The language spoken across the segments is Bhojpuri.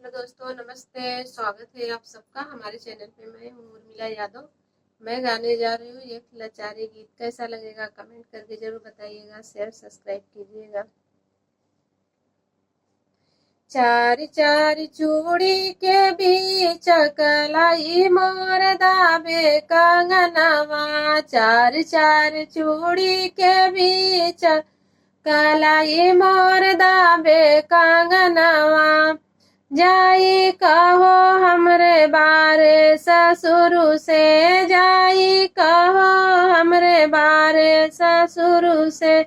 हेलो दोस्तों, नमस्ते। स्वागत है आप सबका हमारे चैनल पे। मैं हूँ उर्मिला यादव। मैं गाने जा रही हूँ एक लाचारी गीत। कैसा लगेगा कमेंट करके जरूर बताइएगा, शेयर सब्सक्राइब कीजिएगा। चार चार चूड़ी के बीच कलाई मोर दाबे कंगनवा। चार चार चूड़ी के बीच कलाई मोर दाबे कंगनवा। जाई कहो हमरे बारे ससुरु से, जाई कहो हमरे बारे ससुरु से।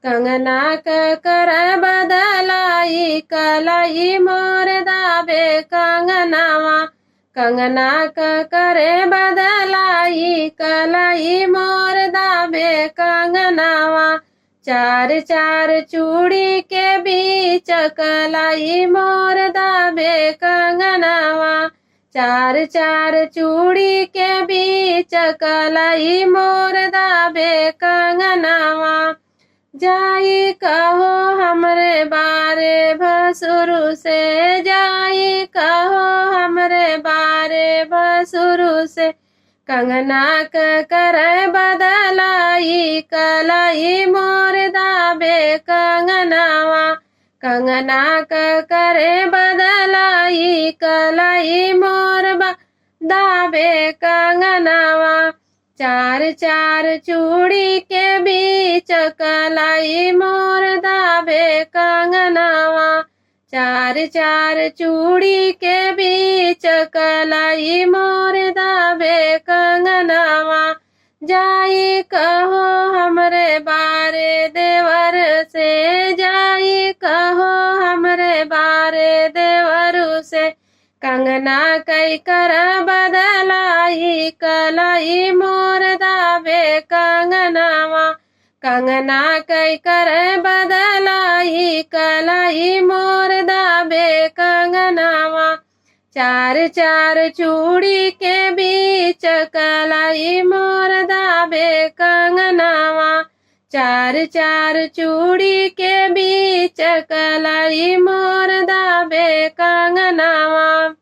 कंगना कर बदलाई कलाई मोर दाबे कंगनावा। कंगना करे बदलाई कलाई मोर दाबे कंगनावा। चार चार चूड़ी के बीच कलाई मोर दाबे कंगनावा। चार चार चूड़ी के बीच कलाई मोर दाबे कंगनावा। जाई कहो हमरे बारे भसुरु से, जाई कहो हमरे बारे भसुरु से। कंगना कर बदलाई कलाई मोर दाबे कंगनावा। कंगना करे बदलाई कलाई मोर दाबे कंगनावा। चार चार चूड़ी के बीच कलाई मोर दाबे कंगनावा। चार चार चूड़ी के बीच कलाई मोर दाबे कंगनावा। जाई कहो हमरे बारे देवर से, जाई कहो हमरे बारे देवरु से। कंगना कई कर बदलाई कलाई मोर दाबे कंगनावा। कंगना कई कर बदलाई कलाई मोर दाबे कंगनावा। चार चार चूड़ी के बीच कलाई मोर दाबे कंगनावा। चार चार चूड़ी के बीच कलाई मोर दाबे कंगनावा।